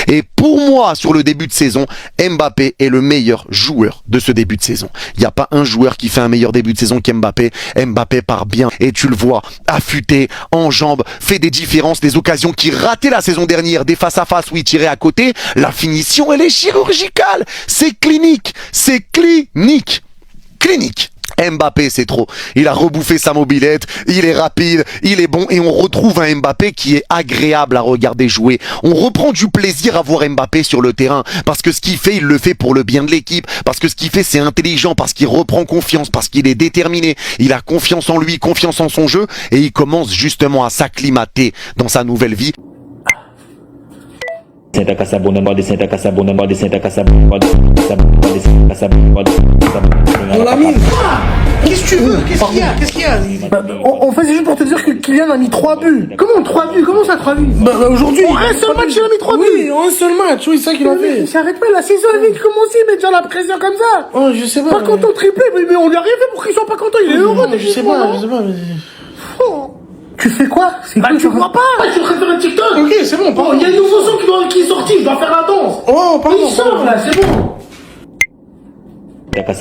Et pour moi, sur le début de saison, Mbappé est le meilleur joueur de ce début de saison. Il n'y a pas un joueur qui fait un meilleur début de saison qu'Mbappé. Mbappé part bien et tu le vois, affûté, en jambes, fait des différences, des occasions qu'il ratait la saison dernière, des face-à-face où il tirait à côté. La finition, elle est chirurgicale. C'est clinique. C'est clinique. Clinique. Mbappé, c'est trop. Il a rebouffé sa mobilette, il est rapide, il est bon et on retrouve un Mbappé qui est agréable à regarder jouer. On reprend du plaisir à voir Mbappé sur le terrain parce que ce qu'il fait, il le fait pour le bien de l'équipe, parce que ce qu'il fait, c'est intelligent, parce qu'il reprend confiance, parce qu'il est déterminé, il a confiance en lui, confiance en son jeu et il commence justement à s'acclimater dans sa nouvelle vie. Lamine, qu'est-ce que tu veux? Qu'est-ce qu'il y a? En fait, c'est juste pour te dire que Kylian a mis 3 buts. Comment 3 buts? Comment ça 3 buts? Aujourd'hui. En un seul match, il a mis 3 buts. Oui, en un seul match, oui, c'est ça qu'il a fait. Il s'arrête pas, la saison elle vient de commencer, mais déjà la pression comme ça. Oh, je sais pas. Pas content de tripler, mais on lui a rien fait pour qu'il soit pas content, il est heureux. Je sais pas, mais... Oh. Tu fais quoi? Tu vois pas? Tu préfères un TikTok? Ok, c'est bon, pardon. Il y a un nouveau son qui est sorti, je dois faire la danse. Oh, pardon. Il sort là, c'est bon. Désolé,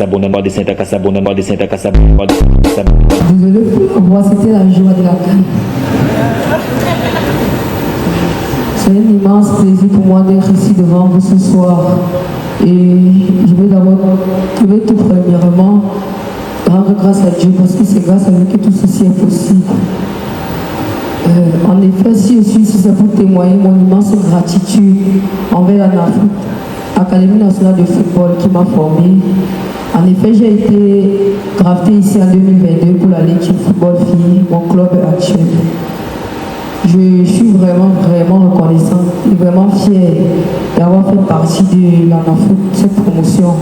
moi c'était la joie de la CAN. C'est un immense plaisir pour moi d'être ici devant vous ce soir. Et je vais tout premièrement rendre grâce à Dieu parce que c'est grâce à lui que tout ceci est possible. En effet, si je suis ici, c'est pour témoigner mon immense gratitude envers la NAFOOT, Académie nationale de football qui m'a formé. En effet, j'ai été drafté ici en 2022 pour la Ligue de football filles, mon club actuel. Je suis vraiment reconnaissant et vraiment fier d'avoir fait partie de la NAFOOT, cette promotion.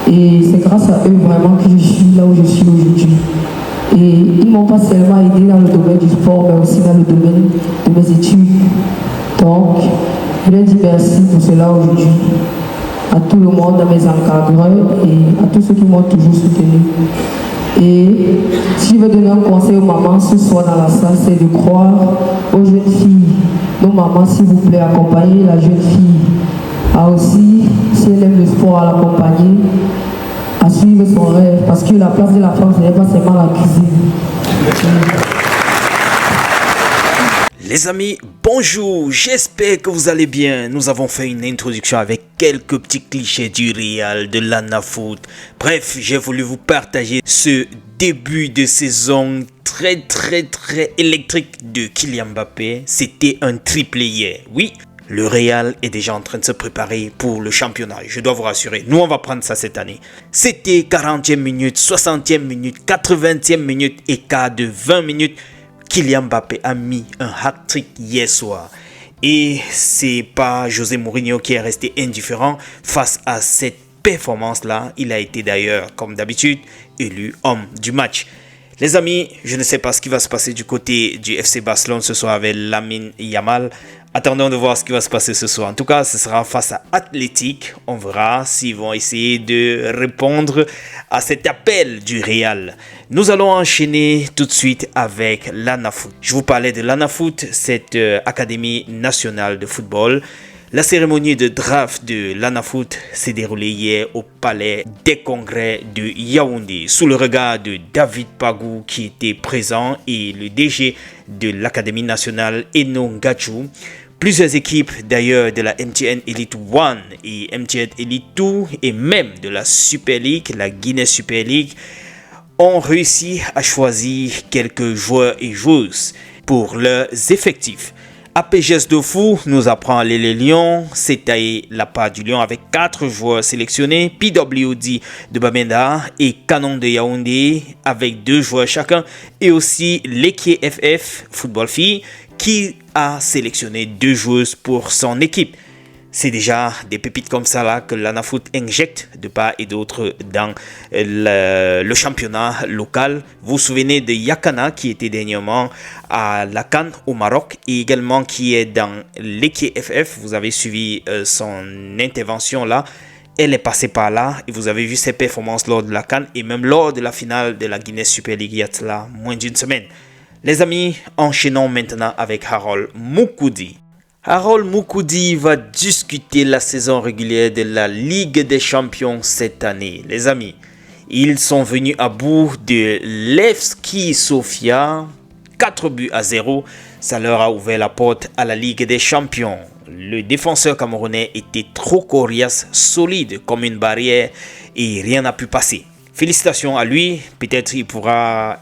Et c'est grâce à eux vraiment que je suis là où je suis aujourd'hui. Et ils ne m'ont pas seulement aidé dans le domaine du sport, mais aussi dans le domaine de mes études. Donc, je leur dis merci pour cela aujourd'hui. À tout le monde, à mes encadreurs et à tous ceux qui m'ont toujours soutenu. Et si je veux donner un conseil aux mamans ce soir dans la salle, c'est de croire aux jeunes filles. Donc maman, s'il vous plaît, accompagnez la jeune fille. À aussi, si elle aime le sport, à l'accompagner, à suivre son rêve. Parce que la place de la femme, ce n'est pas seulement la cuisine. Les amis, bonjour, j'espère que vous allez bien. Nous avons fait une introduction avec quelques petits clichés du Real, de la NAFOOT. Bref, j'ai voulu vous partager ce début de saison très électrique de Kylian Mbappé. C'était un triplé hier, oui. Le Real est déjà en train de se préparer pour le championnat, je dois vous rassurer. Nous, on va prendre ça cette année. C'était 40e minute, 60e minute, 80e minute et quart de 20 minutes. Kylian Mbappé a mis un hat-trick hier soir. Et c'est pas José Mourinho qui est resté indifférent face à cette performance-là. Il a été d'ailleurs, comme d'habitude, élu homme du match. Les amis, je ne sais pas ce qui va se passer du côté du FC Barcelone ce soir avec Lamine Yamal. Attendons de voir ce qui va se passer ce soir. En tout cas, ce sera face à Athletic. On verra s'ils vont essayer de répondre à cet appel du Real. Nous allons enchaîner tout de suite avec la NAFOOT. Je vous parlais de la NAFOOT, cette Académie nationale de football. La cérémonie de draft de la NAFOOT s'est déroulée hier au palais des congrès de Yaoundé sous le regard de David Pagou qui était présent et le DG de l'Académie nationale Eno Ngachou. Plusieurs équipes d'ailleurs de la MTN Elite 1 et MTN Elite 2 et même de la Super League, la Guinée Super League, ont réussi à choisir quelques joueurs et joueuses pour leurs effectifs. APGS de Fou nous apprend les Lions, c'est taillé la part du Lion avec 4 joueurs sélectionnés, PWD de Bamenda et Canon de Yaoundé avec 2 joueurs chacun et aussi l'Ekie FF Football Filles qui a sélectionné 2 joueuses pour son équipe. C'est déjà des pépites comme ça là que la NAFOOT injecte de part et d'autre dans le championnat local. Vous vous souvenez de Yakana qui était dernièrement à la CAN au Maroc et également qui est dans l'Ekie FF. Vous avez suivi son intervention là. Elle est passée par là et vous avez vu ses performances lors de la CAN et même lors de la finale de la Guinée Super League il y a moins d'une semaine. Les amis, enchaînons maintenant avec Harold Moukoudi. Harold Moukoudi va discuter la saison régulière de la Ligue des Champions cette année. Les amis, ils sont venus à bout de Levski Sofia, 4-0. Ça leur a ouvert la porte à la Ligue des Champions. Le défenseur camerounais était trop coriace, solide comme une barrière et rien n'a pu passer. Félicitations à lui, peut-être il pourra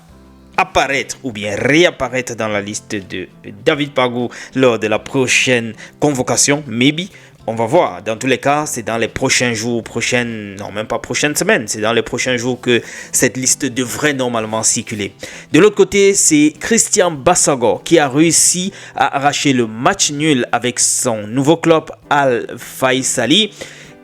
apparaître ou bien réapparaître dans la liste de David Pagou lors de la prochaine convocation, maybe. On va voir. Dans tous les cas, c'est dans les prochains jours, même pas prochaines semaines, c'est dans les prochains jours que cette liste devrait normalement circuler. De l'autre côté, c'est Christian Bassogor qui a réussi à arracher le match nul avec son nouveau club Al Faisali.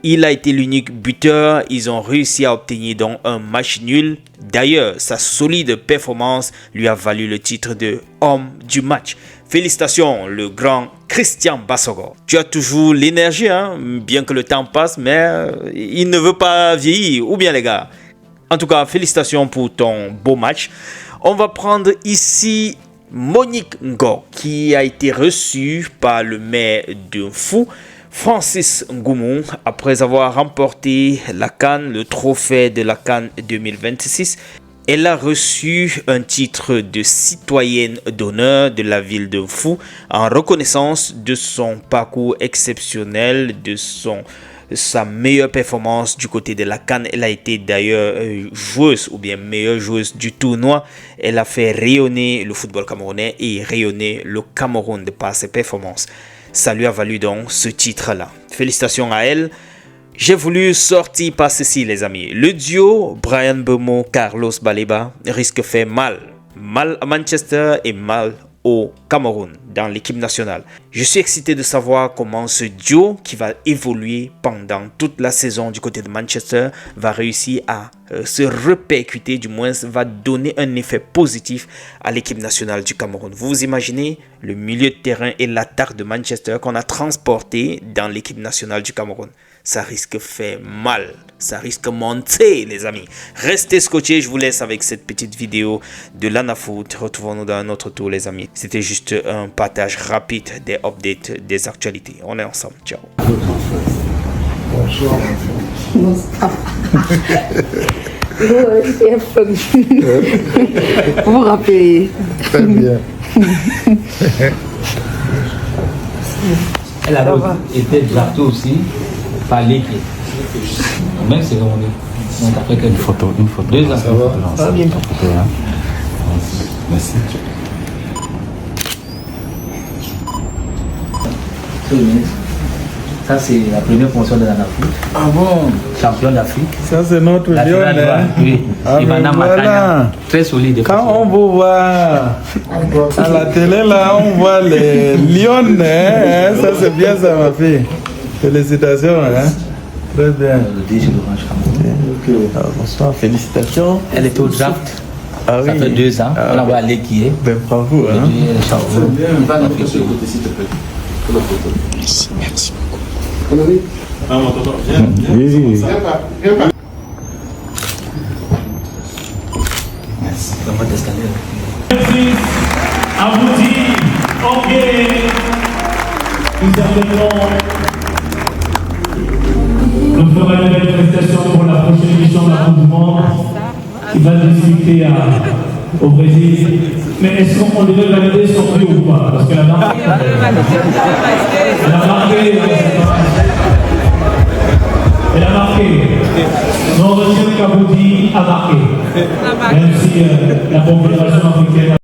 Il a été l'unique buteur. Ils ont réussi à obtenir donc un match nul. D'ailleurs, sa solide performance lui a valu le titre de homme du match. Félicitations, le grand Christian Bassogor. Tu as toujours l'énergie, hein? Bien que le temps passe, mais il ne veut pas vieillir. Ou bien les gars? En tout cas, félicitations pour ton beau match. On va prendre ici Monique Ngo qui a été reçue par le maire de Fou, Francis Ngoumou, après avoir remporté la CAN, le trophée de la CAN 2026. Elle a reçu un titre de citoyenne d'honneur de la ville de Fou en reconnaissance de son parcours exceptionnel, de sa meilleure performance du côté de la CAN. Elle a été d'ailleurs joueuse ou bien meilleure joueuse du tournoi. Elle a fait rayonner le football camerounais et rayonner le Cameroun de par ses performances. Ça lui a valu donc ce titre-là. Félicitations à elle. J'ai voulu sortir par ceci, les amis. Le duo Bryan Mbeumo, Carlos Baleba risque de faire mal. Mal à Manchester et mal au Cameroun dans l'équipe nationale. Je suis excité de savoir comment ce duo qui va évoluer pendant toute la saison du côté de Manchester va réussir à se répercuter, du moins va donner un effet positif à l'équipe nationale du Cameroun. Vous vous imaginez le milieu de terrain et l'attaque de Manchester qu'on a transporté dans l'équipe nationale du Cameroun. Ça risque de faire mal, ça risque de monter, les amis. Restez scotchés, je vous laisse avec cette petite vidéo de l'ANAFoot. Retrouvons-nous dans un autre tour, les amis. C'était juste un partage rapide des updates, des actualités. On est ensemble, ciao. Bonsoir. Vous vous rappelez. Très bien. Elle avait été draftée aussi par l'équipe. Même c'est on est. Donc après une photo. 2 ans. Ça va? Ah, bien. Merci. Ça, c'est la première promotion de l'ANAFoot. Ah bon? Champion d'Afrique. Ça, c'est notre La lion, finale, hein? oui. Ah, Ivana mais voilà. Matania. Très solide. Quand on vous voit à la télé, là, on voit les lions, hein? Ça, c'est bien ça, ma fille. Félicitations, hein? Très bien. Le DG d'Orange Cameroun. Ok. Bonsoir, félicitations. Elle était au draft. Ah Ça oui. fait 2 ans. Ah, On a envoyé à l'équipe. Ben, bravo, hein? C'est bien. Pas d'Afrique. Merci. Oui. Merci à vous dire, ok, nous ferons une manifestation pour la prochaine édition de la Coupe du Monde qui va discuter au Brésil. Mais est-ce qu'on devait valider son prix ou pas? Parce qu'elle a marqué. Elle a marqué. Elle a marqué. Non, Roger Kaboudi a marqué. Même si la Confédération africaine